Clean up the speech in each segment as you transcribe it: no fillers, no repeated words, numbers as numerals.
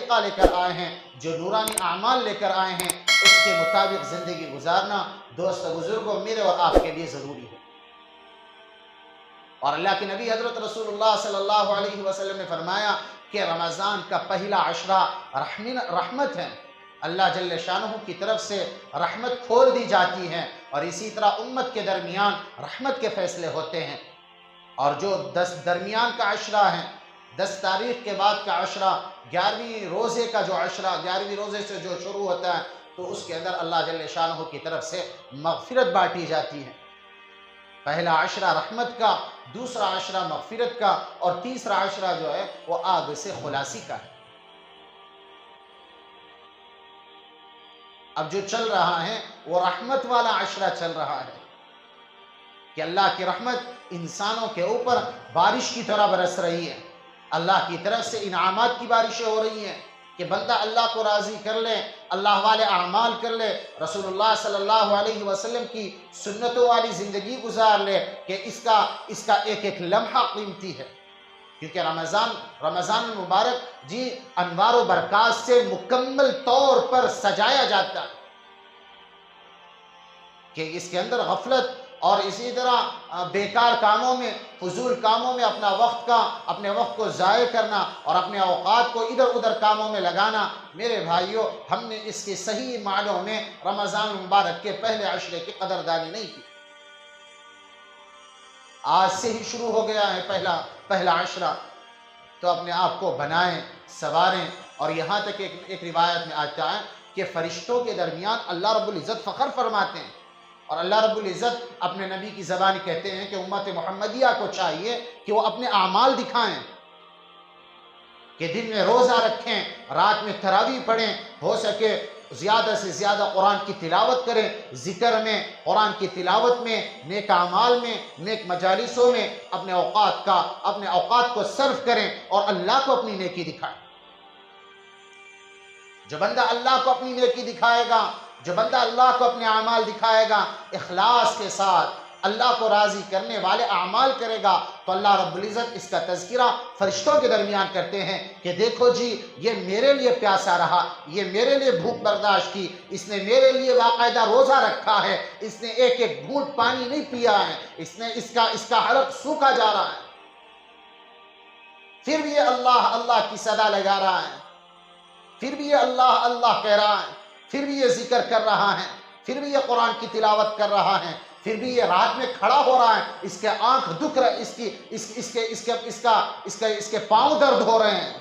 طریقہ لے کر آئے ہیں، جو نورانی اعمال لے کر آئے ہیں، اس کے مطابق زندگی گزارنا دوست بزرگوں میرے اور آپ کے لیے ضروری ہے۔ اور اللہ کے نبی حضرت رسول اللہ صلی اللہ علیہ وسلم نے فرمایا کہ رمضان کا پہلا عشرہ رحمت ہے، اللہ جل شانہ کی طرف سے رحمت کھول دی جاتی ہے، اور اسی طرح امت کے درمیان رحمت کے فیصلے ہوتے ہیں۔ اور جو 10 درمیان کا عشرہ ہے، 10 تاریخ کے بعد کا عشرہ، 11ویں روزے کا جو عشرہ، 11ویں روزے سے جو شروع ہوتا ہے، تو اس کے اندر اللہ جل شانہ کی طرف سے مغفرت بانٹی جاتی ہے۔ پہلا عشرہ رحمت کا، دوسرا عشرہ مغفرت کا، اور تیسرا عشرہ جو ہے وہ آگ سے خلاصی کا ہے۔ اب جو چل رہا ہے وہ رحمت والا عشرہ چل رہا ہے کہ اللہ کی رحمت انسانوں کے اوپر بارش کی طرح برس رہی ہے، اللہ کی طرف سے انعامات کی بارشیں ہو رہی ہیں کہ بندہ اللہ کو راضی کر لے، اللہ والے اعمال کر لے، رسول اللہ صلی اللہ علیہ وسلم کی سنتوں والی زندگی گزار لے، کہ اس کا ایک ایک لمحہ قیمتی ہے، کیونکہ رمضان المبارک جی انوار و برکات سے مکمل طور پر سجایا جاتا ہے کہ اس کے اندر غفلت اور اسی طرح بیکار کاموں میں، فضول کاموں میں اپنے وقت کو ضائع کرنا اور اپنے اوقات کو ادھر ادھر کاموں میں لگانا، میرے بھائیوں ہم نے اس کے صحیح معنوں میں رمضان المبارک کے پہلے عشرے کی قدردانی نہیں کی۔ آج سے ہی شروع ہو گیا ہے پہلا عشرہ، تو اپنے آپ کو بنائیں، سنواریں، اور یہاں تک ایک روایت میں آتا ہے کہ فرشتوں کے درمیان اللہ رب العزت فخر فرماتے ہیں، اور اللہ رب العزت اپنے نبی کی زبان کہتے ہیں کہ امت محمدیہ کو چاہیے کہ وہ اپنے اعمال دکھائیں، کہ دن میں روزہ رکھیں، رات میں تراویح پڑھیں، ہو سکے زیادہ سے زیادہ قرآن کی تلاوت کریں، ذکر میں، قرآن کی تلاوت میں، نیک اعمال میں، نیک مجالسوں میں اپنے اوقات کو صرف کریں اور اللہ کو اپنی نیکی دکھائیں۔ جو بندہ اللہ کو اپنی نیکی دکھائے گا، جو بندہ اللہ کو اپنے اعمال دکھائے گا، اخلاص کے ساتھ اللہ کو راضی کرنے والے اعمال کرے گا، تو اللہ رب العزت اس کا تذکرہ فرشتوں کے درمیان کرتے ہیں کہ دیکھو جی یہ میرے لیے پیاسا رہا، یہ میرے لیے بھوک برداشت کی، اس نے میرے لیے باقاعدہ روزہ رکھا ہے، اس نے ایک ایک گھونٹ پانی نہیں پیا ہے، اس کا حلق سوکھا جا رہا ہے، پھر بھی یہ اللہ اللہ کی صدا لگا رہا ہے، پھر بھی یہ اللہ اللہ کہہ رہا ہے، پھر بھی یہ ذکر کر رہا ہے، پھر بھی یہ قرآن کی تلاوت کر رہا ہے، پھر بھی یہ رات میں کھڑا ہو رہا ہے، اس کے آنکھ دکھ رہا ہے، اس کے پاؤں درد ہو رہے ہیں،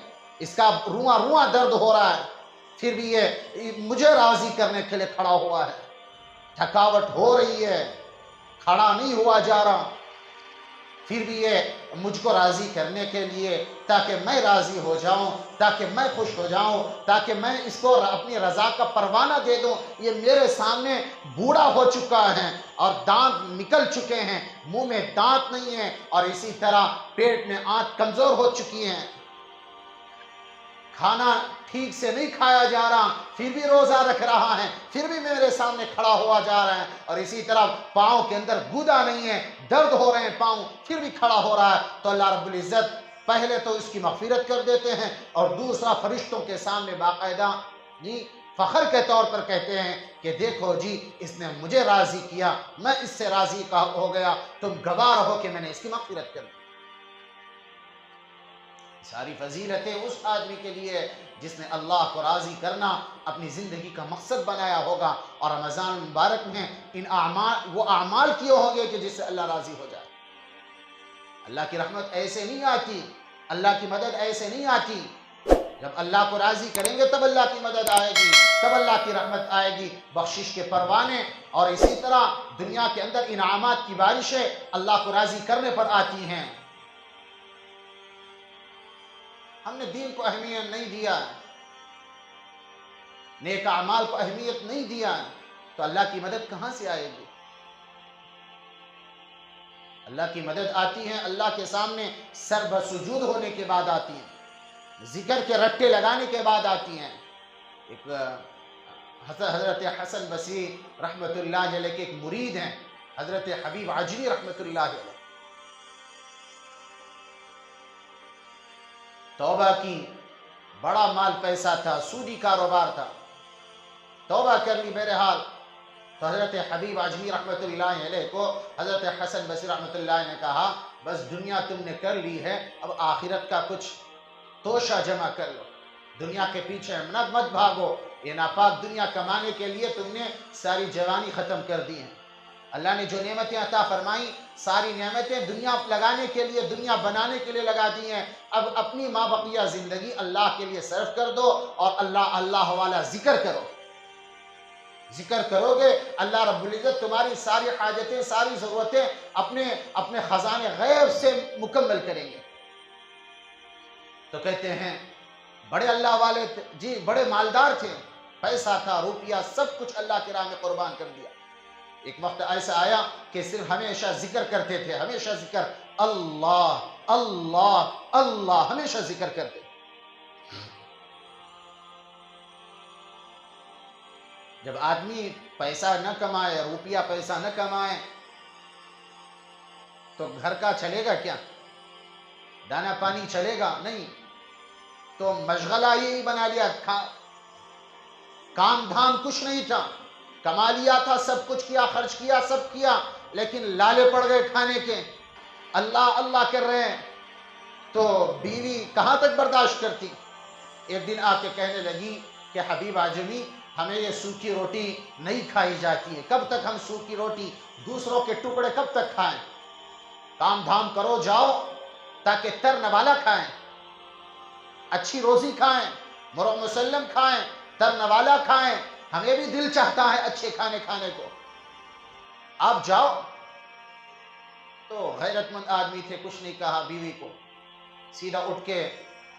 اس کا رواں درد ہو رہا ہے، پھر بھی یہ مجھے راضی کرنے کے لیے کھڑا ہوا ہے، تھکاوٹ ہو رہی ہے، کھڑا نہیں ہوا جا رہا، پھر بھی یہ مجھ کو راضی کرنے کے لیے، تاکہ میں راضی ہو جاؤں، تاکہ میں خوش ہو جاؤں، تاکہ میں اس کو اپنی رضا کا پروانہ دے دوں۔ یہ میرے سامنے بوڑھا ہو چکا ہے اور دانت نکل چکے ہیں، منہ میں دانت نہیں ہے، اور اسی طرح پیٹ میں آنت کمزور ہو چکی ہیں، کھانا ٹھیک سے نہیں کھایا جا رہا، پھر بھی روزہ رکھ رہا ہے، پھر بھی میرے سامنے کھڑا ہوا جا رہا ہے، اور اسی طرح پاؤں کے اندر گودا نہیں ہے، درد ہو رہے ہیں پاؤں، پھر بھی کھڑا ہو رہا ہے، تو اللہ رب العزت پہلے تو اس کی مغفرت کر دیتے ہیں، اور دوسرا فرشتوں کے سامنے باقاعدہ فخر کے طور پر کہتے ہیں کہ دیکھو جی اس نے مجھے راضی کیا، میں اس سے راضی ہو گیا، تم گواہ رہو کہ میں نے اس کی مغفرت کر دی۔ ساری فضیلتیں اس آدمی کے لیے جس نے اللہ کو راضی کرنا اپنی زندگی کا مقصد بنایا ہوگا، اور رمضان مبارک میں وہ اعمال کیے ہوں گے کہ جس سے اللہ راضی ہو جائے۔ اللہ کی رحمت ایسے نہیں آتی، اللہ کی مدد ایسے نہیں آتی، جب اللہ کو راضی کریں گے تب اللہ کی مدد آئے گی، تب اللہ کی رحمت آئے گی، بخشش کے پروانے اور اسی طرح دنیا کے اندر انعامات کی بارشیں اللہ کو راضی کرنے پر آتی ہیں۔ ہم نے دین کو اہمیت نہیں دیا، نیک اعمال کو اہمیت نہیں دیا، تو اللہ کی مدد کہاں سے آئے گی؟ اللہ کی مدد آتی ہے اللہ کے سامنے سر بسجود ہونے کے بعد آتی ہیں، ذکر کے رٹے لگانے کے بعد آتی ہیں۔ ایک حضرت حسن بصری رحمت اللہ علیہ کے ایک مرید ہیں، حضرت حبیب عجلی رحمت اللہ علیہ، توبہ کی، بڑا مال پیسہ تھا، سودی کاروبار تھا، توبہ کر لی بہرحال۔ تو حضرت حبیب اجمی رحمۃ اللہ علیہ کو حضرت حسن بصری رحمۃ اللہ علیہ نے کہا بس دنیا تم نے کر لی ہے، اب آخرت کا کچھ توشہ جمع کر لو، دنیا کے پیچھے مت بھاگو، یہ ناپاک دنیا کمانے کے لیے تم نے ساری جوانی ختم کر دی ہیں۔ اللہ نے جو نعمتیں عطا فرمائیں ساری نعمتیں دنیا لگانے کے لیے، دنیا بنانے کے لیے لگا دی ہیں، اب اپنی ماں بقیہ زندگی اللہ کے لیے صرف کر دو اور اللہ والا ذکر کرو۔ ذکر کرو گے اللہ رب العزت تمہاری ساری حاجتیں، ساری ضرورتیں اپنے خزانے غیب سے مکمل کریں گے۔ تو کہتے ہیں بڑے اللہ والے جی، بڑے مالدار تھے، پیسہ تھا، روپیہ، سب کچھ اللہ کی راہ میں قربان کر دیا۔ ایک وقت ایسا آیا کہ صرف ہمیشہ ذکر کرتے تھے، ہمیشہ ذکر، اللہ اللہ اللہ، ہمیشہ ذکر کرتے۔ جب آدمی پیسہ نہ کمائے، روپیہ پیسہ نہ کمائے تو گھر کا چلے گا کیا؟ دانا پانی چلے گا نہیں۔ تو مشغلہ یہی بنا لیا، کام دھام کچھ نہیں تھا، کما لیا تھا، سب کچھ کیا، خرچ کیا، سب کیا، لیکن لالے پڑ گئے کھانے کے، اللہ اللہ کر رہے ہیں۔ تو بیوی کہاں تک برداشت کرتی؟ ایک دن آ کے کہنے لگی کہ حبیب اعظمی ہمیں یہ سوکھی روٹی نہیں کھائی جاتی ہے، کب تک ہم سوکھی روٹی، دوسروں کے ٹکڑے کب تک کھائیں؟ کام دھام کرو، جاؤ تاکہ تر نوالا کھائیں، اچھی روزی کھائیں، مرو مسلم کھائیں، تر نوالا کھائیں، ہمیں بھی دل چاہتا ہے اچھے کھانے کھانے کو، آپ جاؤ۔ تو غیرت مند آدمی تھے، کچھ نہیں کہا بیوی کو، سیدھا اٹھ کے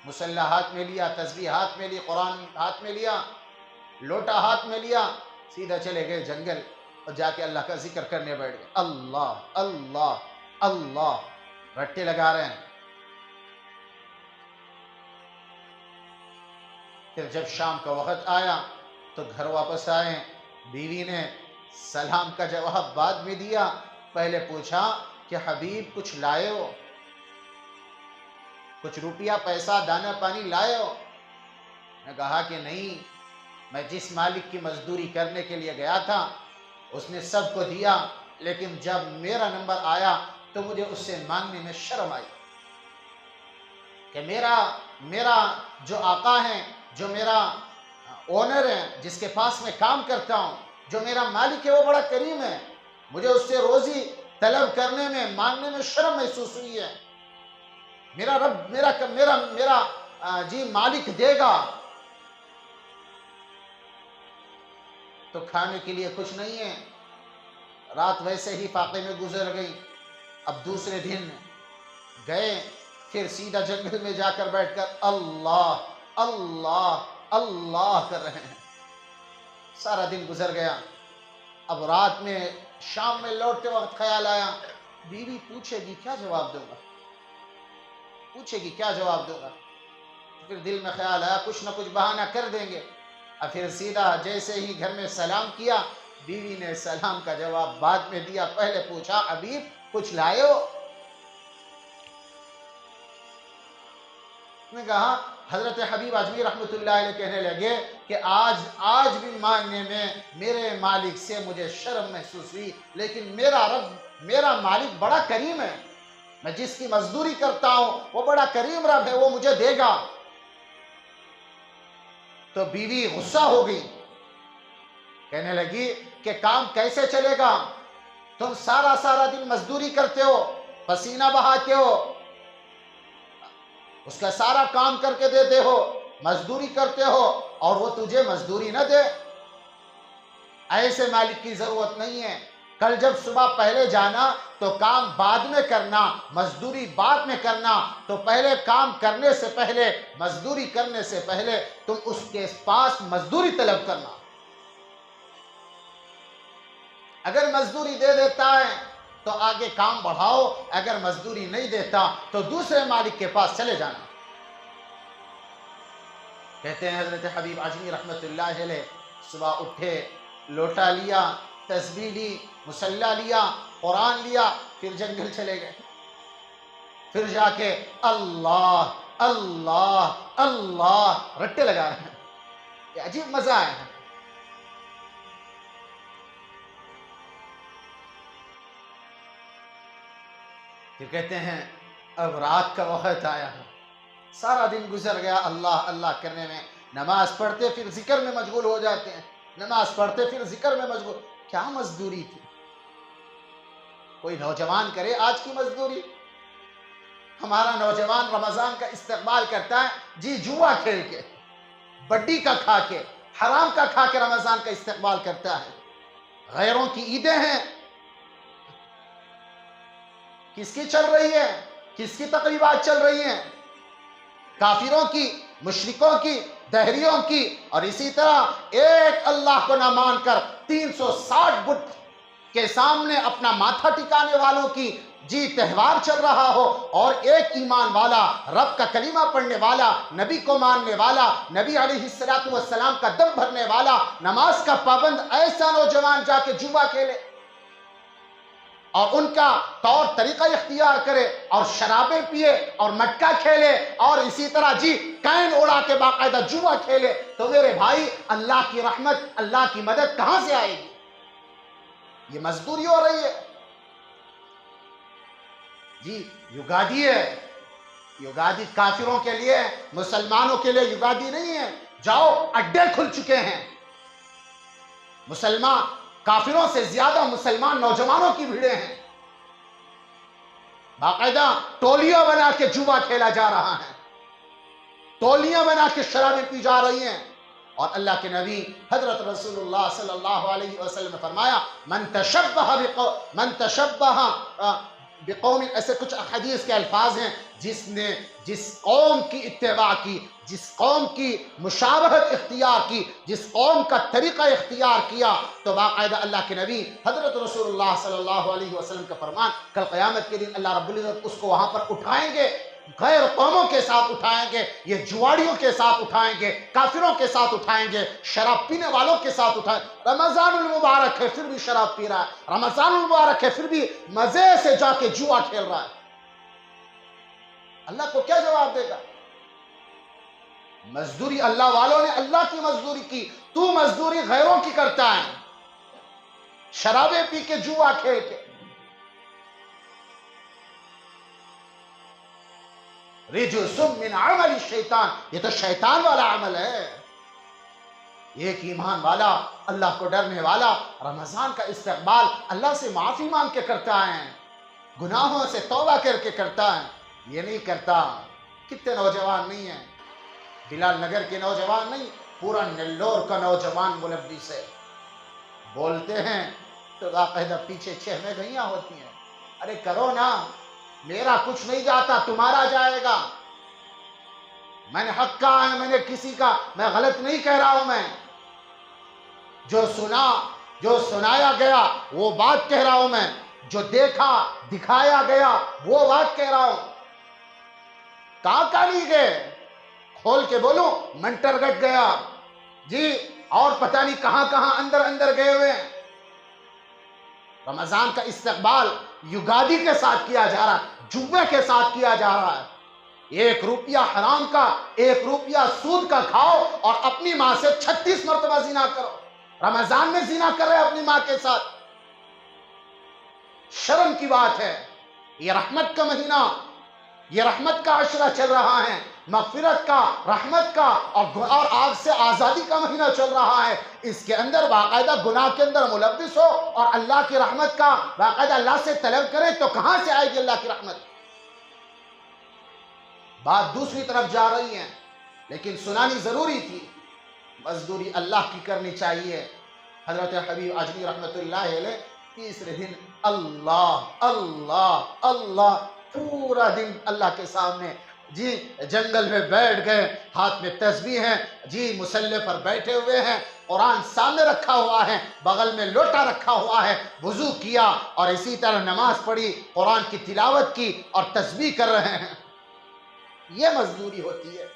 مصلی ہاتھ میں لیا، تسبیح ہاتھ میں لی، قرآن ہاتھ میں لیا، لوٹا ہاتھ میں لیا، سیدھا چلے گئے جنگل اور جا کے اللہ کا ذکر کرنے بیٹھ گئے، اللہ اللہ اللہ، رٹے لگا رہے ہیں۔ پھر جب شام کا وقت آیا تو گھر واپس آئے، بیوی نے سلام کا جواب بعد میں دیا، پہلے پوچھا کہ حبیب کچھ لائے ہو، کچھ روپیہ پیسہ دانا پانی لائے ہو؟ نے کہا کہ نہیں، میں جس مالک کی مزدوری کرنے کے لیے گیا تھا اس نے سب کو دیا، لیکن جب میرا نمبر آیا تو مجھے اس سے مانگنے میں شرم آئی کہ میرا جو آقا ہے، جو میرا اونر ہے، جس کے پاس میں کام کرتا ہوں، جو میرا مالک ہے، وہ بڑا کریم ہے، مجھے اس سے روزی طلب کرنے میں، مانگنے میں شرم محسوس ہوئی ہے۔ میرا رب میرا جی مالک دے گا۔ تو کھانے کے لیے کچھ نہیں ہے، رات ویسے ہی فاقے میں گزر گئی۔ اب دوسرے دن گئے، پھر سیدھا جنگل میں جا کر بیٹھ کر اللہ اللہ اللہ کر رہے ہیں، سارا دن گزر گیا۔ اب رات میں شام میں لوٹتے وقت خیال آیا بیوی پوچھے گی کیا جواب دوں گا، پوچھے گی کیا جواب دوں گا، پھر دل میں خیال آیا کچھ نہ کچھ بہانہ کر دیں گے۔ اور پھر سیدھا جیسے ہی گھر میں سلام کیا، بیوی نے سلام کا جواب بعد میں دیا، پہلے پوچھا حبیب کچھ لائے ہو؟ نے کہا حضرت حبیب اجمی رحمۃ اللہ علیہ کہنے لگے کہ آج بھی مانگنے میں میرے مالک سے مجھے شرم محسوس ہوئی، لیکن میرا رب، میرا مالک بڑا کریم ہے، میں جس کی مزدوری کرتا ہوں وہ بڑا کریم رب ہے، وہ مجھے دے گا۔ تو بیوی غصہ ہو گئی، کہنے لگی کہ کام کیسے چلے گا، تم سارا دن مزدوری کرتے ہو، پسینہ بہاتے ہو، اس کا سارا کام کر کے دیتے ہو، مزدوری کرتے ہو، اور وہ تجھے مزدوری نہ دے؟ ایسے مالک کی ضرورت نہیں ہے، کل جب صبح پہلے جانا تو کام بعد میں کرنا، مزدوری بعد میں کرنا، تو پہلے کام کرنے سے پہلے، مزدوری کرنے سے پہلے تم اس کے پاس مزدوری طلب کرنا، اگر مزدوری دے دیتا ہے تو آگے کام بڑھاؤ، اگر مزدوری نہیں دیتا تو دوسرے مالک کے پاس چلے جانا۔ کہتے ہیں حضرت حبیب اجمی رحمۃ اللہ علیہ صبح اٹھے، لوٹا لیا، تسبیح لی، مصلی لیا، قرآن لیا، پھر جنگل چلے گئے، پھر جا کے اللہ اللہ اللہ رٹے لگا رہے ہیں. یہ عجیب مزہ ہے. پھر کہتے ہیں اب رات کا وقت آیا ہے، سارا دن گزر گیا اللہ اللہ کرنے میں، نماز پڑھتے پھر ذکر میں مشغول ہو جاتے ہیں، نماز پڑھتے پھر ذکر میں مشغول. کیا مزدوری تھی. کوئی نوجوان کرے آج کی مزدوری. ہمارا نوجوان رمضان کا استقبال کرتا ہے جی جوا کھیل کے، بڈی کا کھا کے، حرام کا کھا کے رمضان کا استقبال کرتا ہے. غیروں کی عیدیں ہیں، کس کی چل رہی ہے؟ کس کی تقریبات چل رہی ہیں؟ کافروں کی، مشرکوں کی، دہریوں کی. اور اسی طرح ایک اللہ کو نہ مان کر 360 بت کے سامنے اپنا ماتھا ٹکانے والوں کی جی تہوار چل رہا ہو، اور ایک ایمان والا، رب کا کلمہ پڑھنے والا، نبی کو ماننے والا، نبی علیہ السلام کا دم بھرنے والا، نماز کا پابند ایسا نوجوان جا کے جوا کھیلے اور ان کا طور طریقہ اختیار کرے اور شرابیں پیے اور مٹکا کھیلے اور اسی طرح جی کین اڑا کے باقاعدہ جوا کھیلے، تو میرے بھائی اللہ کی رحمت، اللہ کی مدد کہاں سے آئے گی؟ یہ مزدوری ہو رہی ہے. جی یگادی ہے. یگادی کافروں کے لیے، مسلمانوں کے لیے یگادی نہیں ہے. جاؤ اڈے کھل چکے ہیں. مسلمان کافروں سے زیادہ مسلمان نوجوانوں کی بھیڑیں ہیں. باقاعدہ ٹولیاں بنا کے جوا کھیلا جا رہا ہے، ٹولیاں بنا کے شرابیں پی جا رہی ہیں. اور اللہ کے نبی حضرت رسول اللہ صلی اللہ علیہ وسلم نے فرمایا من تشبہ بقوم، ایسے کچھ حدیث کے الفاظ ہیں، جس قوم کی اتباع کی، جس قوم کی مشابہت اختیار کی، جس قوم کا طریقہ اختیار کیا، تو باقاعدہ اللہ کے نبی حضرت رسول اللہ صلی اللہ علیہ وسلم کا فرمان، کل قیامت کے دن اللہ رب العزت اس کو وہاں پر اٹھائیں گے، غیر قوموں کے ساتھ اٹھائیں گے، یہ جواڑیوں کے ساتھ اٹھائیں گے، کافروں کے ساتھ اٹھائیں گے، شراب پینے والوں کے ساتھ اٹھائیں. رمضان المبارک ہے پھر بھی شراب پی رہا ہے، رمضان المبارک ہے پھر بھی مزے سے جا کے جوا کھیل رہا ہے. اللہ کو کیا جواب دے گا؟ مزدوری اللہ والوں نے اللہ کی مزدوری کی، تو مزدوری غیروں کی کرتا ہے، شرابیں پی کے جوا کھیل کے. رجس من عمل الشیطان، یہ تو شیطان والا عمل ہے. ایک ایمان والا، اللہ کو ڈرنے والا رمضان کا استقبال اللہ سے معافی مانگ کے کرتا ہے، گناہوں سے توبہ کر کے کرتا ہے. یہ نہیں کرتا. کتنے نوجوان نہیں ہیں، بلال نگر کے نوجوان نہیں، پورا نلور کا نوجوان ملبس ہے. بولتے ہیں تو باقاعدہ پیچھے 6 میں گئیاں ہوتی ہیں. ارے کرو نا، میرا کچھ نہیں جاتا، تمہارا جائے گا. میں نے حق کہا ہے، میں نے کسی کا، میں غلط نہیں کہہ رہا ہوں. میں جو سنایا گیا وہ بات کہہ رہا ہوں. میں جو دیکھا دکھایا گیا وہ بات کہہ رہا ہوں. کہاں نہیں گئے؟ کھول کے بولو، منٹر گٹ گیا جی، اور پتہ نہیں کہاں اندر گئے ہوئے ہیں. رمضان کا استقبال یگادی کے ساتھ کیا جا رہا ہے، جوے کے ساتھ کیا جا رہا ہے. 1 روپیہ حرام کا، 1 روپیہ سود کا کھاؤ اور اپنی ماں سے 36 مرتبہ زنا کرو. رمضان میں زنا کر رہے اپنی ماں کے ساتھ. شرم کی بات ہے. یہ رحمت کا مہینہ، یہ رحمت کا عشرہ چل رہا ہے، مغفرت کا، رحمت کا اور آگ سے آزادی کا مہینہ چل رہا ہے. اس کے اندر باقاعدہ گناہ کے اندر ملوث ہو اور اللہ کی رحمت کا باقاعدہ اللہ سے طلب کرے، تو کہاں سے آئے گی اللہ کی رحمت؟ بات دوسری طرف جا رہی ہے، لیکن سنانی ضروری تھی. مزدوری اللہ کی کرنی چاہیے. حضرت حبیب اجمی رحمت اللہ علیہ تیسرے دن اللہ اللہ اللہ، پورا دن اللہ کے سامنے جی جنگل میں بیٹھ گئے، ہاتھ میں تسبیح ہیں جی، مصلی پر بیٹھے ہوئے ہیں، قرآن سامنے رکھا ہوا ہے، بغل میں لوٹا رکھا ہوا ہے، وضو کیا اور اسی طرح نماز پڑھی، قرآن کی تلاوت کی اور تسبیح کر رہے ہیں. یہ مزدوری ہوتی ہے.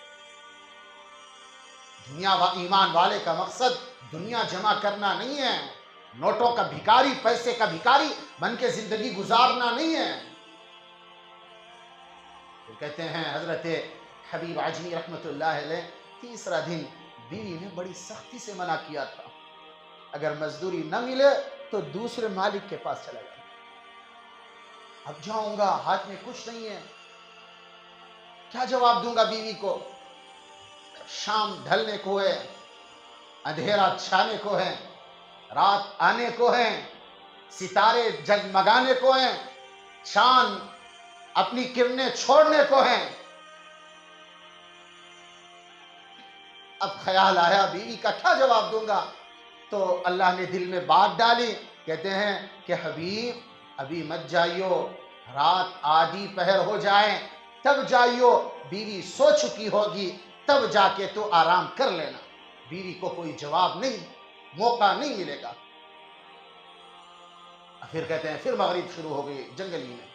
دنیا و ایمان والے کا مقصد دنیا جمع کرنا نہیں ہے، نوٹوں کا بھکاری، پیسے کا بھکاری بن کے زندگی گزارنا نہیں ہے. وہ کہتے ہیں حضرت حبیب عجمی رحمۃ اللہ علیہ تیسرا دن بیوی نے بڑی سختی سے منع کیا تھا، اگر مزدوری نہ ملے تو دوسرے مالک کے پاس چلا جائے، اب جاؤں گا ہاتھ میں کچھ نہیں ہے، کیا جواب دوں گا بیوی کو؟ شام ڈھلنے کو ہے، اندھیرا چھانے کو ہے، رات آنے کو ہے، ستارے جگمگانے کو ہیں، چاند اپنی کرنیں چھوڑنے کو ہیں۔ اب خیال آیا بیوی کا کیا جواب دوں گا، تو اللہ نے دل میں بات ڈالی، کہتے ہیں کہ حبیب ابھی مت جائیو، رات آدھی پہر ہو جائے تب جائیو، بیوی سو چکی ہوگی تب جا کے تو آرام کر لینا، بیوی کو کوئی جواب نہیں، موقع نہیں ملے گا۔ پھر کہتے ہیں پھر مغرب شروع ہو گئی جنگلی میں،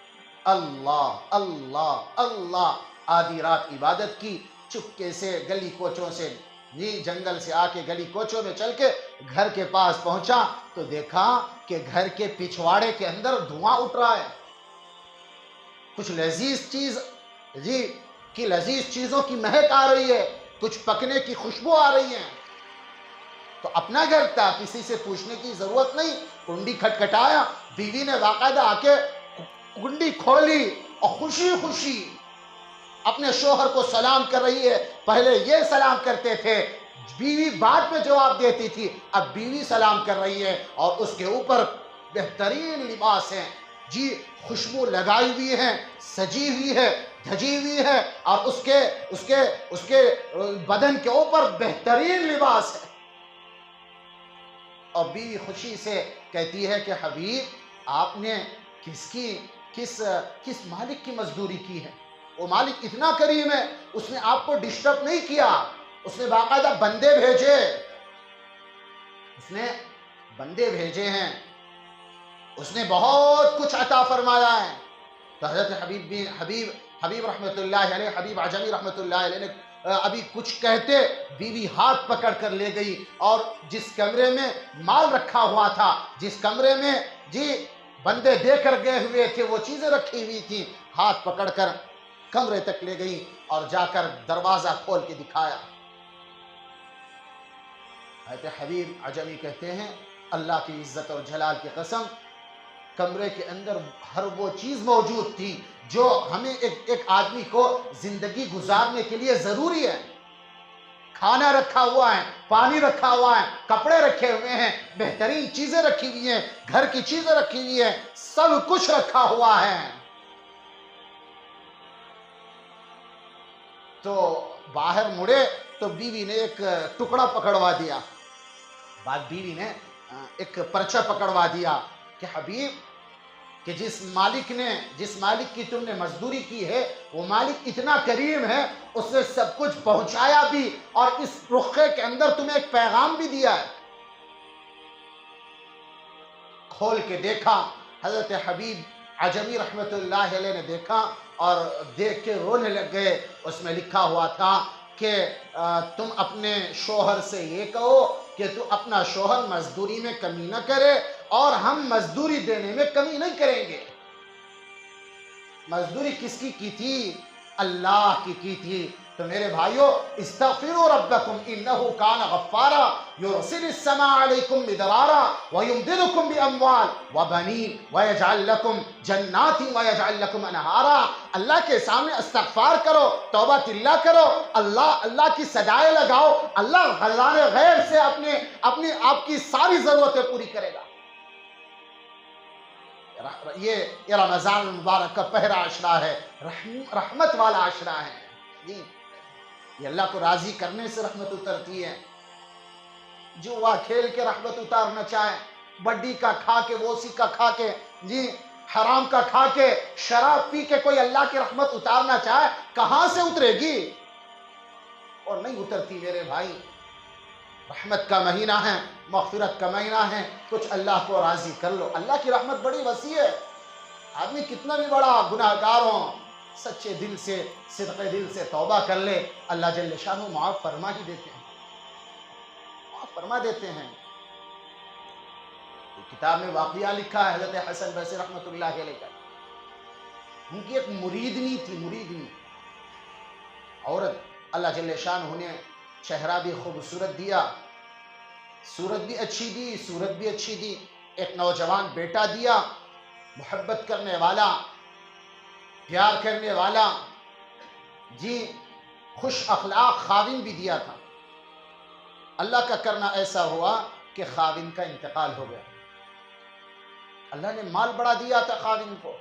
اللہ اللہ اللہ، آدھی رات عبادت کی، چپکے سے گلی کوچوں سے، جنگل سے آ کے گلی کوچوں میں چل کے گھر کے پاس پہنچا تو دیکھا کہ گھر کے پچھواڑے کے اندر دھواں اٹھ رہا ہے، کچھ لذیذ چیز لذیذ چیزوں کی مہک آ رہی ہے، کچھ پکنے کی خوشبو آ رہی ہے۔ تو اپنا گھر تھا، کسی سے پوچھنے کی ضرورت نہیں، کنڈی کھٹکھٹایا، بیوی نے باقاعدہ آ کے کنڈی کھولی اور خوشی خوشی اپنے شوہر کو سلام کر رہی ہے۔ پہلے یہ سلام کرتے تھے، بیوی بعد میں جواب دیتی تھی، اب بیوی سلام کر رہی ہے اور اس کے اوپر بہترین لباس ہے، خوشبو لگائی ہوئی ہے، سجی ہوئی ہے، دھجی ہوئی ہے، اور اس کے بدن کے اوپر بہترین لباس ہے، اور بیوی خوشی سے کہتی ہے کہ حبیب آپ نے کس مالک کی مزدوری کی ہے؟ وہ مالک اتنا کریم ہے، اس نے آپ کو ڈسٹرب نہیں کیا، اس نے باقاعدہ بندے بھیجے ہیں، اس نے بہت کچھ عطا فرمایا ہے۔ تو حضرت حبیب رحمۃ اللہ علیہ، حبیب عجمی رحمۃ اللہ علیہ نے ابھی کچھ کہتے بیوی ہاتھ پکڑ کر لے گئی، اور جس کمرے میں مال رکھا ہوا تھا، جس کمرے میں بندے دے کر گئے ہوئے تھے، وہ چیزیں رکھی ہوئی تھی، ہاتھ پکڑ کر کمرے تک لے گئی اور جا کر دروازہ کھول کے دکھایا۔ حضرت حبیب عجمی کہتے ہیں اللہ کی عزت اور جلال کی قسم، کمرے کے اندر ہر وہ چیز موجود تھی جو ہمیں ایک آدمی کو زندگی گزارنے کے لیے ضروری ہے، کھانا رکھا ہوا ہے، پانی رکھا ہوا ہے، کپڑے رکھے ہوئے ہیں، بہترین چیزیں رکھی ہوئی ہیں، گھر کی چیزیں رکھی ہوئی ہیں، سب کچھ رکھا ہوا ہے۔ تو باہر مڑے تو بیوی نے ایک ٹکڑا پکڑوا دیا، بیوی نے ایک پرچہ پکڑوا دیا کہ حبیب کہ جس مالک کی تم نے مزدوری کی ہے، وہ مالک اتنا کریم ہے، اس نے سب کچھ پہنچایا بھی، اور اس رخے کے اندر تمہیں ایک پیغام بھی دیا ہے۔ کھول کے دیکھا، حضرت حبیب عجمی رحمت اللہ علیہ نے دیکھا اور دیکھ کے رونے لگ گئے۔ اس میں لکھا ہوا تھا کہ تم اپنے شوہر سے یہ کہو کہ تو اپنا شوہر مزدوری میں کمی نہ کرے، اور ہم مزدوری دینے میں کمی نہیں کریں گے۔ مزدوری کس کی تھی؟ اللہ کی تھی۔ تو میرے بھائیو، استغفروا ربکم انہو کان غفارا یرسل السماء علیکم مدرارا ویمددکم باموال وبنین ویجعل لکم جنات ویجعل لکم انہارا۔ اللہ کے سامنے استغفار کرو، توبہ اللہ کرو، اللہ کی صدائے لگاؤ، اللہ خزانہ غیب سے اپنی آپ کی ساری ضرورتیں پوری کرے گا۔ یہ رمضان المبارک کا پہلا عشرہ ہے، رحمت والا عشرہ ہے، یہ اللہ کو راضی کرنے سے رحمت اترتی ہے۔ جوا کھیل کے رحمت اتارنا چاہے، بڈی کا کھا کے، ووسی کا کھا کے، حرام کا کھا کے، شراب پی کے کوئی اللہ کی رحمت اتارنا چاہے، کہاں سے اترے گی؟ اور نہیں اترتی میرے بھائی۔ رحمت کا مہینہ ہے، مغفرت کا مہینہ ہے، کچھ اللہ کو راضی کر لو۔ اللہ کی رحمت بڑی وسیع ہے، آدمی کتنا بھی بڑا گناہ گار ہو، سچے دل سے، صدقے دل سے توبہ کر لے، اللہ جل شانہ معاف فرما ہی دیتے ہیں، معاف فرما دیتے ہیں۔ کتاب میں واقعہ لکھا ہے حضرت حسن بصری رحمت اللہ علیہ کا، ان کی ایک مریدنی تھی، مریدنی عورت اللہ جل شانہ نے چہرہ بھی خوبصورت دیا، صورت بھی اچھی دی، صورت بھی اچھی دی، ایک نوجوان بیٹا دیا، محبت کرنے والا، پیار کرنے والا، جی خوش اخلاق خاوند بھی دیا تھا۔ اللہ کا کرنا ایسا ہوا کہ خاوند کا انتقال ہو گیا۔ اللہ نے مال بڑا دیا تھا خاوند کو،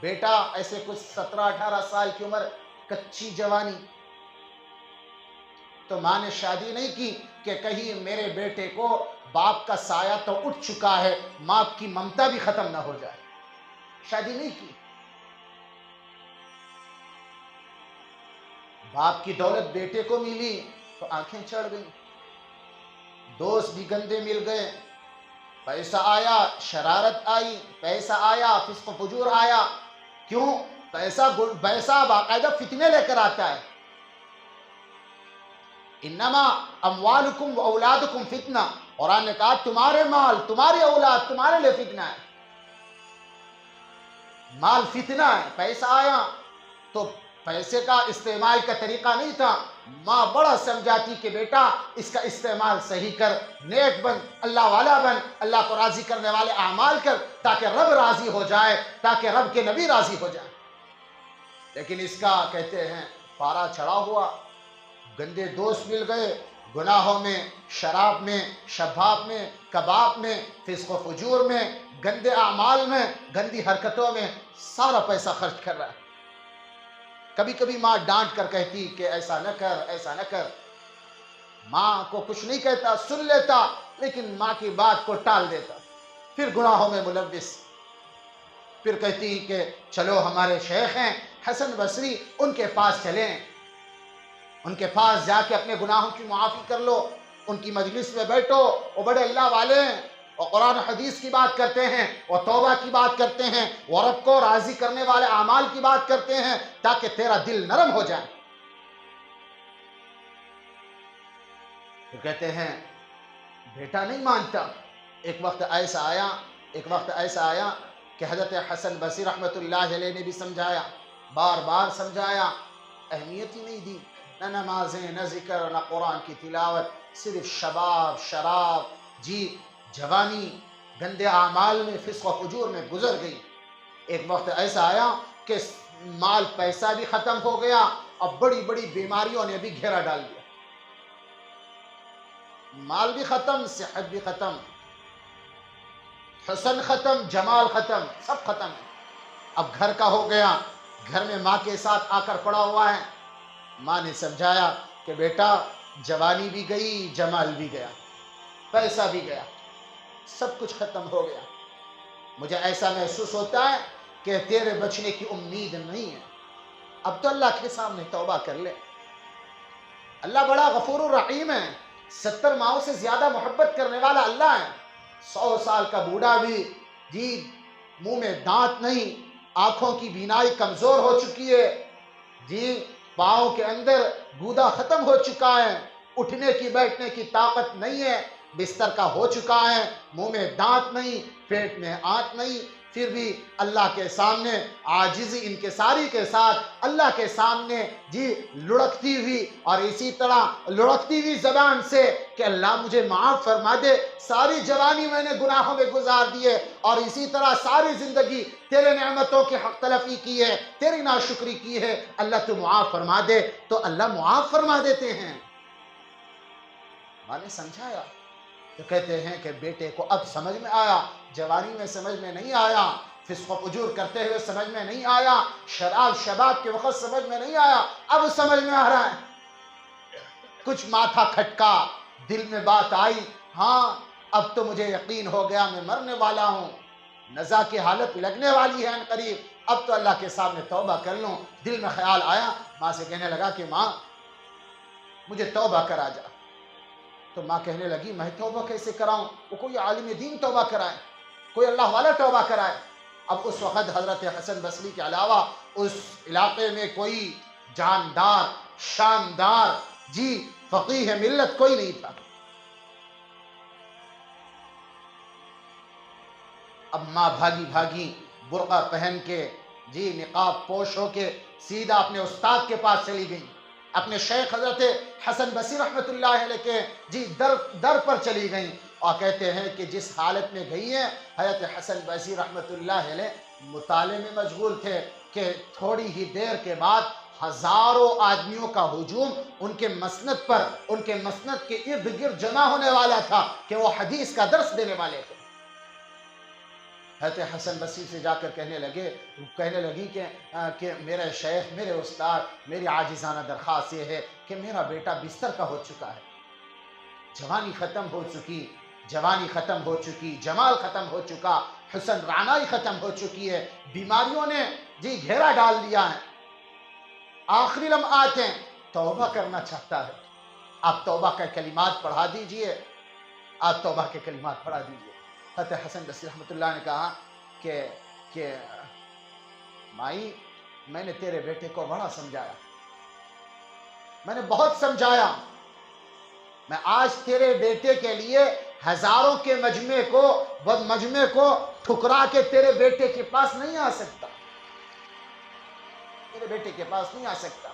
بیٹا ایسے کچھ 17-18 سال کی عمر، کچی جوانی، تو ماں نے شادی نہیں کی کہ کہیں میرے بیٹے کو باپ کا سایہ تو اٹھ چکا ہے، ماں کی ممتا بھی ختم نہ ہو جائے، شادی نہیں کی۔ باپ کی دولت بیٹے کو ملی تو آنکھیں چڑھ گئیں، دوست بھی گندے مل گئے، پیسہ آیا شرارت آئی، پیسہ آیا فسق و فجور آیا۔ کیوں؟ پیسہ باقاعدہ فتنے لے کر آتا ہے۔ انما اموالکم و اولادکم فتنہ، قرآن نے کہا تمہارے مال، تمہاری اولاد تمہارے لئے فتنہ ہے، مال فتنہ ہے۔ پیسہ آیا تو پیسے کا استعمال کا طریقہ نہیں تھا، ماں بڑا سمجھاتی کہ بیٹا اس کا استعمال صحیح کر، نیک بن، اللہ والا بن، اللہ کو راضی کرنے والے اعمال کر، تاکہ رب راضی ہو جائے، تاکہ رب کے نبی راضی ہو جائے۔ لیکن اس کا کہتے ہیں پارا چڑھا ہوا، گندے دوست مل گئے، گناہوں میں، شراب میں، شباب میں، کباب میں، فسق و فجور میں، گندے اعمال میں، گندی حرکتوں میں سارا پیسہ خرچ کر رہا ہے۔ کبھی کبھی ماں ڈانٹ کر کہتی کہ ایسا نہ کر، ایسا نہ کر، ماں کو کچھ نہیں کہتا، سن لیتا، لیکن ماں کی بات کو ٹال دیتا، پھر گناہوں میں ملوث۔ پھر کہتی کہ چلو ہمارے شیخ ہیں حسن بصری، ان کے پاس چلیں، ان کے پاس جا کے اپنے گناہوں کی معافی کر لو، ان کی مجلس میں بیٹھو، وہ بڑے اللہ والے ہیں، وہ قرآن و حدیث کی بات کرتے ہیں، وہ توبہ کی بات کرتے ہیں، وہ رب کو راضی کرنے والے اعمال کی بات کرتے ہیں، تاکہ تیرا دل نرم ہو جائے۔ پھر کہتے ہیں بیٹا نہیں مانتا۔ ایک وقت ایسا آیا کہ حضرت حسن بصری رحمۃ اللہ علیہ نے بھی سمجھایا، بار بار سمجھایا، اہمیت ہی نہیں دی، نہ نمازیں، نہ ذکر، نہ قرآن کی تلاوت، صرف شباب، شراب، جی جوانی، گندے اعمال میں، فسق و فجور میں گزر گئی۔ ایک وقت ایسا آیا کہ مال پیسہ بھی ختم ہو گیا اور بڑی بڑی بیماریوں نے بھی گھیرا ڈال دیا، مال بھی ختم، صحت بھی ختم، حسن ختم، جمال ختم، سب ختم ہے۔ اب گھر کا ہو گیا، گھر میں ماں کے ساتھ آ کر پڑا ہوا ہے۔ ماں نے سمجھایا کہ بیٹا جوانی بھی گئی، جمال بھی گیا، پیسہ بھی گیا، سب کچھ ختم ہو گیا، مجھے ایسا محسوس ہوتا ہے کہ تیرے بچنے کی امید نہیں ہے، اب تو اللہ کے سامنے توبہ کر لے۔ اللہ بڑا غفور الرحیم ہے، 70 ماؤں سے زیادہ محبت کرنے والا اللہ ہے۔ 100 سال کا بوڑھا بھی جی منہ میں دانت نہیں، آنکھوں کی بینائی کمزور ہو چکی ہے، جی پاؤں کے اندر گودا ختم ہو چکا ہے، اٹھنے کی بیٹھنے کی طاقت نہیں ہے، بستر کا ہو چکا ہے، منہ میں دانت نہیں، پیٹ میں آنت نہیں، پھر بھی اللہ کے سامنے عاجزی انکساری کے ساتھ اللہ کے سامنے جی لڑکتی ہوئی، اور اسی طرح لڑکتی ہوئی زبان سے کہ اللہ مجھے معاف فرما دے، ساری جوانی میں نے گناہوں میں گزار دیے، اور اسی طرح ساری زندگی تیرے نعمتوں کی حق تلفی کی ہے، تیری ناشکری کی ہے، اللہ تو معاف فرما دے، تو اللہ معاف فرما دیتے ہیں۔ ماں نے سمجھایا تو کہتے ہیں کہ بیٹے کو اب سمجھ میں آیا، جوانی میں سمجھ میں نہیں آیا، فسق و فجور کرتے ہوئے سمجھ میں نہیں آیا، شراب شباب کے وقت سمجھ میں نہیں آیا، اب سمجھ میں آ رہا ہے۔ کچھ ماتھا کھٹکا، دل میں بات آئی، ہاں اب تو مجھے یقین ہو گیا میں مرنے والا ہوں، نزا کی حالت لگنے والی ہے عنقریب، اب تو اللہ کے سامنے توبہ کر لوں۔ دل میں خیال آیا، ماں سے کہنے لگا کہ ماں مجھے توبہ کرا جا۔ تو ماں کہنے لگی میں توبہ کیسے کراؤں؟ وہ کوئی عالم دین توبہ کرائے، کوئی اللہ والا توبہ کرائے۔ اب اس وقت حضرت حسن بصری کے علاوہ اس علاقے میں کوئی جاندار، شاندار، جی فقیہ ملت کوئی نہیں تھا۔ اب ماں بھاگی بھاگی برقع پہن کے جی نقاب پوش ہو کے سیدھا اپنے استاد کے پاس چلی گئیں، اپنے شیخ حضرت حسن بصری رحمۃ اللہ علیہ کے جی در پر چلی گئیں، اور کہتے ہیں کہ جس حالت میں گئی ہیں حضرت حسن بصری رحمۃ اللہ علیہ مطالعے میں مشغول تھے کہ تھوڑی ہی دیر کے بعد ہزاروں آدمیوں کا ہجوم ان کے مسند پر، ان کے مسند کے ارد گرد جمع ہونے والا تھا کہ وہ حدیث کا درس دینے والے تھے۔ حضرت حسن بصری سے جا کر کہنے لگی کہ میرے شیخ، میرے استاد، میری عاجزانہ درخواست یہ ہے کہ میرا بیٹا بستر کا ہو چکا ہے، جوانی ختم ہو چکی، جمال ختم ہو چکا، حسن رعنائی ختم ہو چکی ہے، بیماریوں نے جی گھیرا ڈال دیا ہے، آخری لمحات ہیں، توبہ کرنا چاہتا ہے، آپ توبہ کے کلمات پڑھا دیجئے، آپ توبہ کے کلمات پڑھا دیجئے۔ حضرت حسن بصری رحمۃ اللہ نے کہا کہ مائی، میں نے تیرے بیٹے کو بڑا سمجھایا، میں نے بہت سمجھایا، میں آج تیرے بیٹے کے لیے ہزاروں کے مجمع کو ٹھکرا کے تیرے بیٹے کے پاس نہیں آ سکتا، تیرے بیٹے کے پاس نہیں آ سکتا۔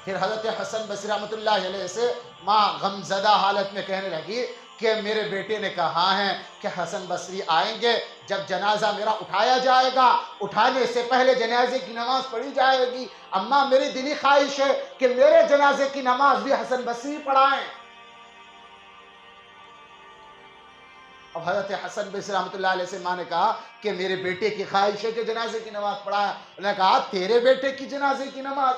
پھر حضرت حسن بصری رحمۃ اللہ علیہ سے ماں غمزدہ حالت میں کہنے لگی کہ میرے بیٹے نے کہا ہے کہ حسن بصری آئیں گے، جب جنازہ میرا اٹھایا جائے گا، اٹھانے سے پہلے جنازے کی نماز پڑھی جائے گی، اماں میری دلی خواہش ہے کہ میرے جنازے کی نماز بھی حسن بصری پڑھائیں۔ اب حضرت حسن بصری رحمۃ اللہ علیہ سے ماں نے کہا کہ میرے بیٹے کی خواہش ہے کہ جنازے کی نماز پڑھائیں۔ انہوں نے کہا تیرے بیٹے کی جنازے کی نماز؟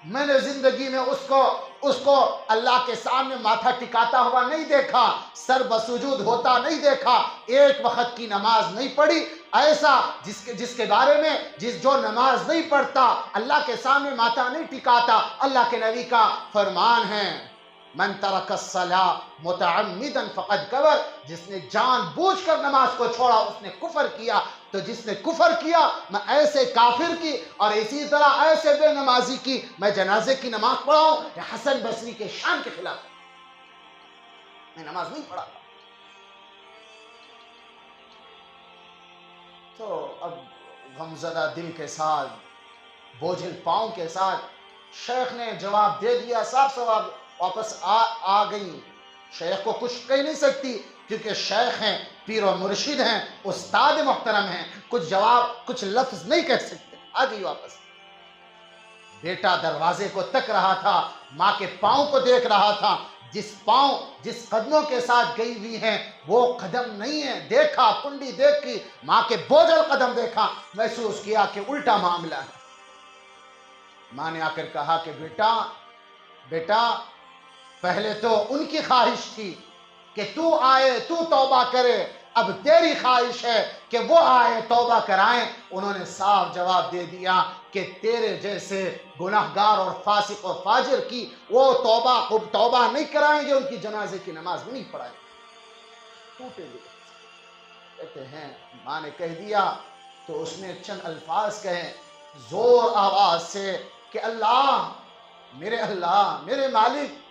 میں نے زندگی میں اس کو اللہ کے سامنے ماتھا ٹکاتا ہوا نہیں دیکھا، سر بسجود ہوتا نہیں دیکھا، ایک وقت کی نماز نہیں پڑھی، ایسا جس کے بارے میں جو نماز نہیں پڑھتا، اللہ کے سامنے ماتھا نہیں ٹکاتا۔ اللہ کے نبی کا فرمان ہے من ترک الصلاۃ متعمدا فقد کفر، جس نے جان بوجھ کر نماز کو چھوڑا اس نے کفر کیا۔ تو جس نے کفر کیا، میں ایسے کافر کی اور اسی طرح ایسے بے نمازی کی میں جنازے کی نماز پڑھاؤں، یہ حسن بصری کے شان کے خلاف، میں نماز نہیں پڑھا۔ تو اب غمزدہ دل کے ساتھ، بوجھل پاؤں کے ساتھ شیخ نے جواب دے دیا، صاف صاف واپس آ گئی۔ شیخ کو کچھ کہہ نہیں سکتی کیونکہ شیخ ہیں، پیر و مرشد ہیں، استاد محترم ہیں، کچھ لفظ نہیں کہہ سکتے، آ گئی واپس۔ بیٹا دروازے کو تک رہا تھا، ماں کے پاؤں کو دیکھ رہا تھا، جس قدموں کے ساتھ گئی ہوئی ہیں وہ قدم نہیں ہے، دیکھا، کنڈی دیکھی، ماں کے بوجھل قدم دیکھا، محسوس کیا کہ الٹا معاملہ ہے۔ ماں نے آ کر کہا کہ بیٹا پہلے تو ان کی خواہش تھی کہ تو آئے، تو توبہ کرے، اب تیری خواہش ہے کہ وہ آئے توبہ کرائیں۔ انہوں نے صاف جواب دے دیا کہ تیرے جیسے گناہگار اور فاسق اور فاجر کی وہ توبہ نہیں کرائیں گے، ان کی جنازے کی نماز بھی نہیں پڑھائیں گے۔ ٹوٹے دل کہتے ہیں ماں نے کہہ دیا تو اس نے چند الفاظ کہے زور آواز سے کہ اللہ، میرے مالک،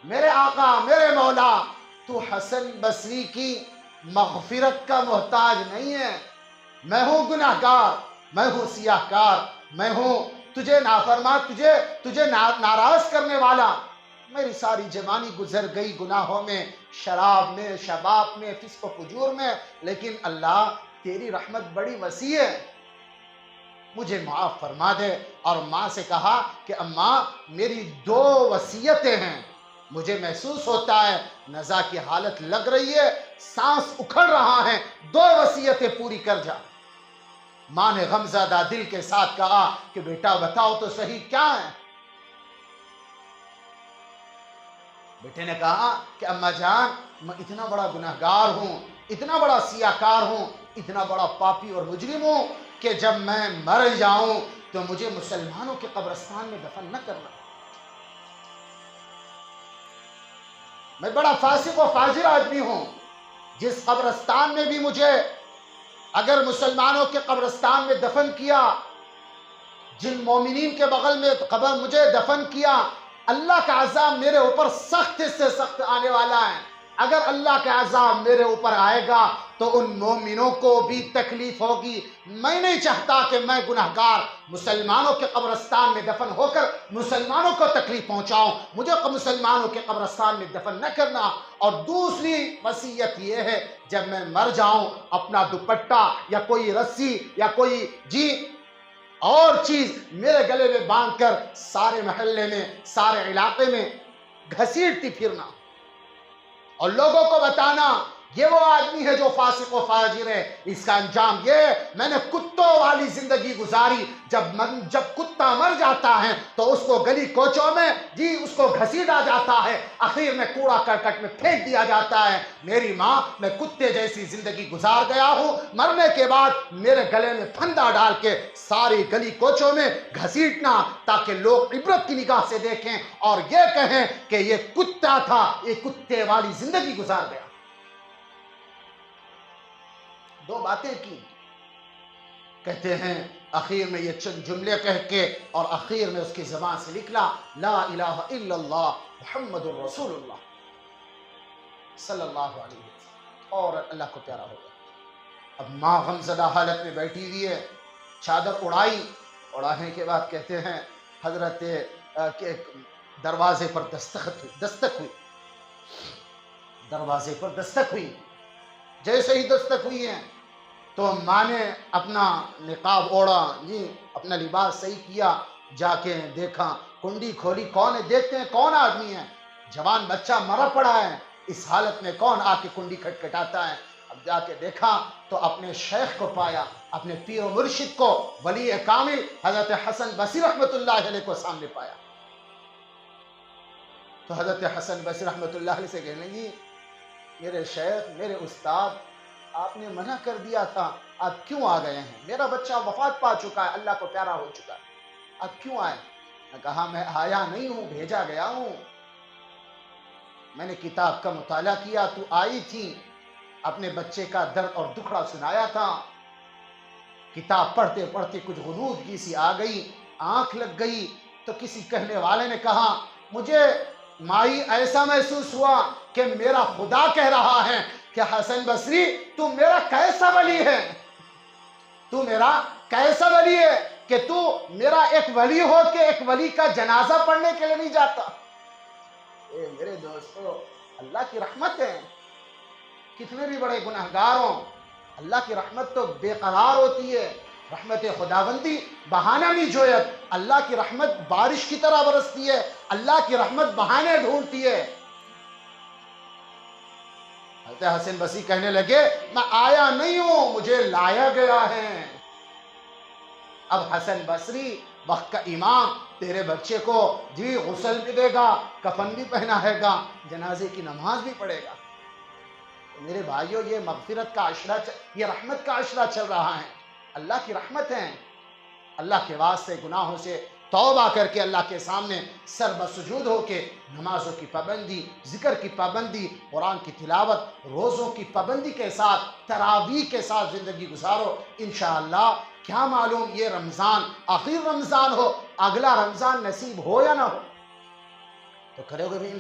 میرے آقا، میرے مولا، تو حسن بصری کی مغفرت کا محتاج نہیں ہے، میں ہوں گناہگار، میں ہوں سیاہ کار، میں ہوں تجھے نافرمان، تجھے ناراض کرنے والا۔ میری ساری جوانی گزر گئی گناہوں میں، شراب میں، شباب میں، فسق و فجور میں، لیکن اللہ تیری رحمت بڑی وسیع ہے، مجھے معاف فرما دے۔ اور ماں سے کہا کہ اماں میری 2 وصیتیں ہیں، مجھے محسوس ہوتا ہے نزا کی حالت لگ رہی ہے، سانس اکھڑ رہا ہے، 2 وصیتیں پوری کر جا۔ ماں نے غمزدہ دل کے ساتھ کہا کہ بیٹا بتاؤ تو صحیح کیا ہے؟ بیٹے نے کہا کہ اماں جان، میں اتنا بڑا گناہگار ہوں، اتنا بڑا سیاہکار ہوں، اتنا بڑا پاپی اور مجرم ہوں کہ جب میں مر جاؤں تو مجھے مسلمانوں کے قبرستان میں دفن نہ کرنا۔ میں بڑا فاسق و فاجر آدمی ہوں، جس قبرستان میں بھی مجھے اگر مسلمانوں کے قبرستان میں دفن کیا، جن مومنین کے بغل میں قبر مجھے دفن کیا، اللہ کا عذاب میرے اوپر سخت سے سخت آنے والا ہے۔ اگر اللہ کا عذاب میرے اوپر آئے گا تو ان مومنوں کو بھی تکلیف ہوگی۔ میں نہیں چاہتا کہ میں گناہگار مسلمانوں کے قبرستان میں دفن ہو کر مسلمانوں کو تکلیف پہنچاؤں، مجھے مسلمانوں کے قبرستان میں دفن نہ کرنا۔ اور دوسری وصیت یہ ہے، جب میں مر جاؤں اپنا دوپٹہ یا کوئی رسی یا کوئی اور چیز میرے گلے میں باندھ کر سارے محلے میں، سارے علاقے میں گھسیٹتی پھرنا، اور لوگوں کو بتانا یہ وہ آدمی ہے جو فاسق و فاجر ہے۔ اس کا انجام یہ ہے، میں نے کتوں والی زندگی گزاری، جب کتا مر جاتا ہے تو اس کو گلی کوچوں میں اس کو گھسیٹا جاتا ہے، آخر میں کوڑا کرکٹ میں پھینک دیا جاتا ہے۔ میری ماں، میں کتے جیسی زندگی گزار گیا ہوں، مرنے کے بعد میرے گلے میں پھندا ڈال کے ساری گلی کوچوں میں گھسیٹنا، تاکہ لوگ عبرت کی نگاہ سے دیکھیں اور یہ کہیں کہ یہ کتا تھا، یہ کتے والی زندگی گزار گیا۔ دو باتیں کی، کہتے ہیں اخیر میں یہ چند جملے کہہ کے، اور اخیر میں اس کی زبان سے نکلا لا الہ الا اللہ محمد الرسول اللہ صلی اللہ علیہ وسلم، اور اللہ کو پیارا ہو گیا۔ اب ماں غمزدہ حالت میں بیٹھی ہوئی ہے، چادر اڑانے کے بعد کہتے ہیں حضرت کے دروازے پر دستک ہوئی، دروازے پر دستک ہوئی۔ جیسے ہی دستک ہوئی ہے تو ماں نے اپنا نقاب اوڑھا، اپنا لباس صحیح کیا، جا کے دیکھا، کنڈی کھولی، کون ہے؟ دیکھتے ہیں کون آدمی ہے، جوان بچہ مرا پڑا ہے، اس حالت میں کون آ کے کنڈی کھٹکھٹاتا ہے؟ اب جا کے دیکھا تو اپنے شیخ کو پایا، اپنے پیر و مرشد کو، ولی کامل حضرت حسن بصری رحمۃ اللہ علیہ کو سامنے پایا۔ تو حضرت حسن بصری رحمۃ اللہ علیہ سے کہنے لگی، میرے شیخ، میرے استاد، آپ نے منع کر دیا تھا، آپ کیوں آ گئے ہیں؟ میرا بچہ وفات پا چکا ہے، اللہ کو پیارا ہو چکا ہے، آپ کیوں آئے؟ میں کہا میں آیا نہیں ہوں، بھیجا گیا ہوں، میں نے کتاب کا مطالعہ کیا، تو آئی تھی، اپنے بچے کا درد اور دکھڑا سنایا تھا، کتاب پڑھتے پڑھتے کچھ غنودگی سی آ گئی، آنکھ لگ گئی، تو کسی کہنے والے نے کہا مجھے مائی ایسا محسوس ہوا کہ میرا خدا کہہ رہا ہے کہ حسن بصری تو میرا کیسا ولی ہے، تو میرا کیسا ولی ہے کہ تو میرا ایک ولی ہو کے ایک ولی کا جنازہ پڑھنے کے لیے نہیں جاتا۔ اے میرے دوستو، اللہ کی رحمت ہے، کتنے بھی بڑے گناہگار ہوں، اللہ کی رحمت تو بے قرار ہوتی ہے، رحمت خداوندی بہانہ نہیں جویت، اللہ کی رحمت بارش کی طرح برستی ہے، اللہ کی رحمت بہانے ڈھونڈتی ہے۔ حضرت حسن بصری کہنے لگے میں آیا نہیں ہوں، مجھے لایا گیا ہے۔ اب حسن بصری وقت کا امام تیرے بچے کو غسل بھی دے گا، کفن بھی پہنائے گا، جنازے کی نماز بھی پڑھے گا۔ میرے بھائیوں، یہ مغفرت کا عشرہ، یہ رحمت کا عشرہ چل رہا ہے، اللہ کی رحمت ہے۔ اللہ کے واسطے گناہوں سے توبہ کر کے اللہ کے سامنے سر بسجود ہو کے نمازوں کی پابندی، ذکر کی پابندی، قرآن کی تلاوت، روزوں کی پابندی کے ساتھ، تراویح کے ساتھ زندگی گزارو۔ انشاءاللہ کیا معلوم یہ رمضان آخر رمضان ہو، اگلا رمضان نصیب ہو یا نہ ہو، تو کرو گے بھی